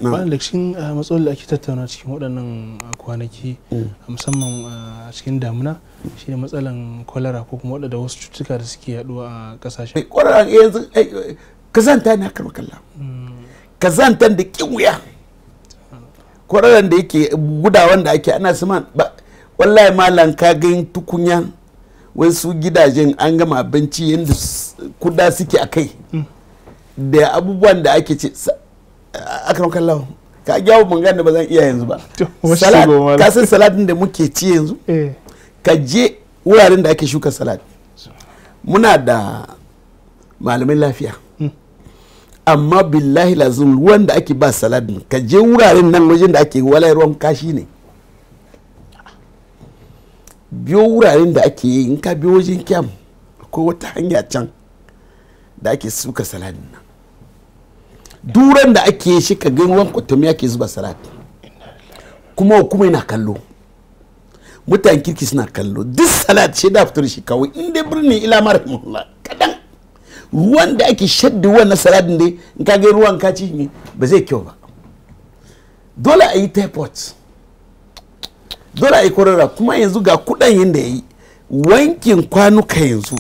ba da cikin matsalolin da ake tattauna cikin waɗannan kwanaki musamman a cikin damuna shine matsalan kwalara ko kuma waɗanda wasu cutuka da suke yaduwa a ƙasashen kwalara yanzu kazanta ne aka makalla kazantan da kin wuya kwararan da yake gudawan da ake ana sama wallahi malam ka ga tukunya wasu gidajen an gama abinci yadda kuda suke a kai da abubuwan da ake ce akan kallon ka gyawo magana da ba zan iya yanzu ba salad ka san saladin da muke ci yanzu ka je wuraren da ake shuka salad muna da malamin lafiya amma billahi lazim ruwan da ake ba saladin ka je wuraren nan wajen da ake wala ruwan kashi ne biyo wuraren da ake yi in ka biyo wajen kyam ko wata hanya can da ake suka saladin nan duran da ake shi ka gan ruwan kwatami ake zuba salad kuma hukuma yana kallo mutane kirki suna kallo duk salad shi da fitar shi kawai inda birni ila mara mulla kadan ruwan da ake shadda wannan saladin dai in ka gan ruwan ka ci ba zai kyau ba dole a yi typhoid dole a yi korara kuma yanzu ga kudan yadda ya yi wankin kwanuka yanzu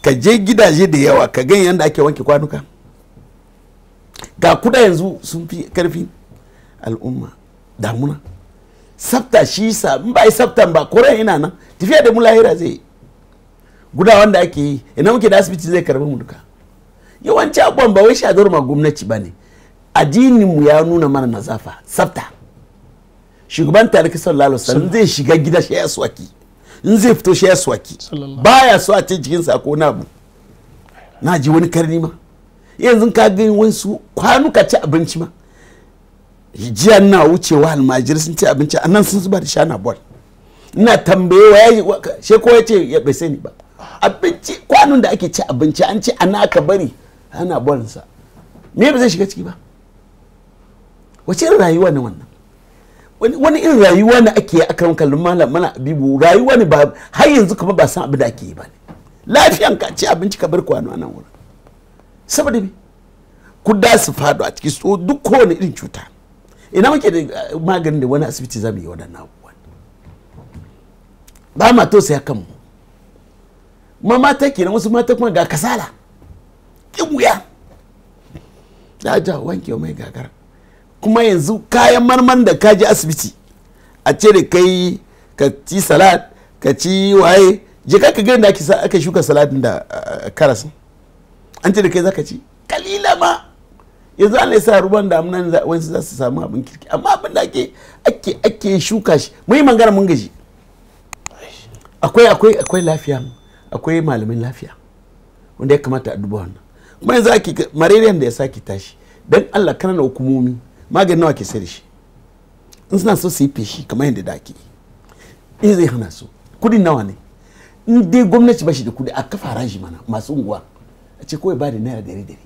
ka je gidaje da yawa ka gan yadda ake wanke kwanuka ga kuda yanzu sun fi karfi al'umma damuna sabta shi sa in ba yi sabtan ba koren ina nan tafiya da mu lahira zai yi guda wanda ake yi ina muke da asibiti zai karbi mu duka yawanci abubuwan ba wai shadar ma gwamnati ba ne addinin mu ya nuna mana nazafa sabta shugaban tariki sallallahu alaihi wasallam zai shiga gida shi ya swaki in zai fito shi ya swaki baya so a ce jikin sa ko na abu na ji wani karni ma yanzu ka ga wasu kwanuka ci abinci ma jiya na wucewa almajiri sun ci abinci a nan sun zuba da shana bol ina tambayewa ya she ko yace ya bai sani ba abinci kwanun da ake ci abinci an ce ana aka bari ana bol sa me ba zai shiga ciki ba wace irin rayuwa ne wannan wani irin rayuwa ne ake akan kallon malam mana abibu rayuwa ne ba har yanzu kuma ba san abin da ake yi ba ne lafiyan ka ci abinci ka bar kwano a nan wurin saboda me kuda su fado a ciki so duk kowane irin cuta ina muke da maganin da wani asibiti zamu yi wadannan abubuwan ba ma to sai kanmu ma mata kenan wasu mata kuma ga kasala kin wuya da ja wanke mai gagara kuma yanzu kayan marman da ka je asibiti a ce da kai ka ci salad ka ci waye je ka ga da aka shuka saladin da karasin an ce da kai zaka ci kalila ma yanzu Allah ya sa ruwan damunan wani za su samu abin kirki amma abin da ake shuka shi mun yi magana mun gaji akwai lafiya akwai malamin lafiya wanda ya kamata a duba wannan kuma yanzu ake marariyan da ya saki tashi dan Allah kana hukumomi maganin nawa ke sai da shi in suna so su yi feshi kamar yadda da ake in zai hana su kudin nawa ne in dai gwamnati ba shi da kudi a kafa haraji mana masu unguwa a ce kawai ba da naira dare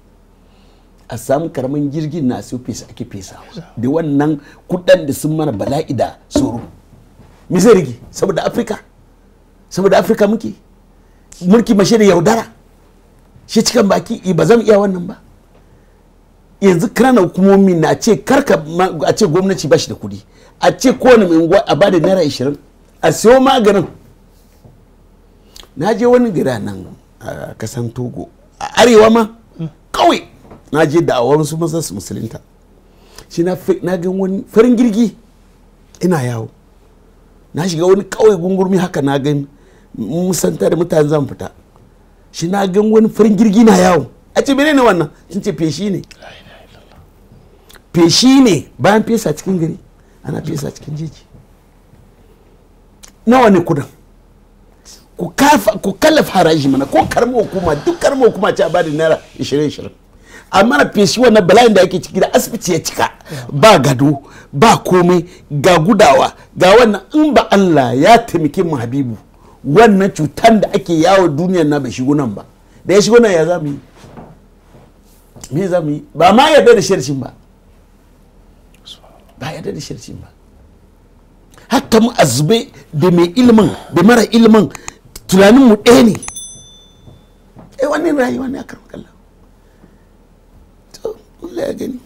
a samu karamin jirgin na su fesa ake fesa da wannan kudan da sun mana bala'i da tsoro me zai rige saboda afirka muke mulki mashe da yaudara shi cikin baki ba zan iya wannan ba yanzu kirana hukumomi na ce karka a ce gwamnati ba shi da kudi a ce kowane mai unguwa a bada naira 20 a siyo maganin na je wani gida nan a kasan togo a arewa ma kawai na je da awon su masa su musulunta shi na gan wani farin girgi ina yawo na shiga wani kawai gungurmi haka na gan musanta da mutane zan fita shi na gan wani farin girgi na yawo a ce menene wannan sun ce feshi ne feshi ne bayan fesa cikin gari ana fesa cikin jeji nawa ne kudin ku kallafa haraji mana ko karamar hukuma duk karamar hukuma ce a bada naira 20 amma na feshi wannan bala'in da ake ciki da asibiti ya cika ba gado ba komai ga gudawa ga wannan in ba Allah ya taimake mu Habibu wannan cutan da ake yawo duniyar na bai shigo nan ba da ya shigo nan ya zamu yi me zamu yi ba ma yarda da shirshin ba yarda da shirshin ba hatta mu azube da mai ilimin da mara ilimin tunanin mu ɗaya ne wannan rayuwa ne a karɓar Allah to Allah ya gani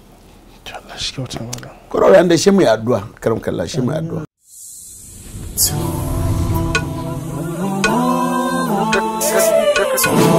shi kyauta malam kororan da shi mai addu'a karam kallah shi mai addu'a So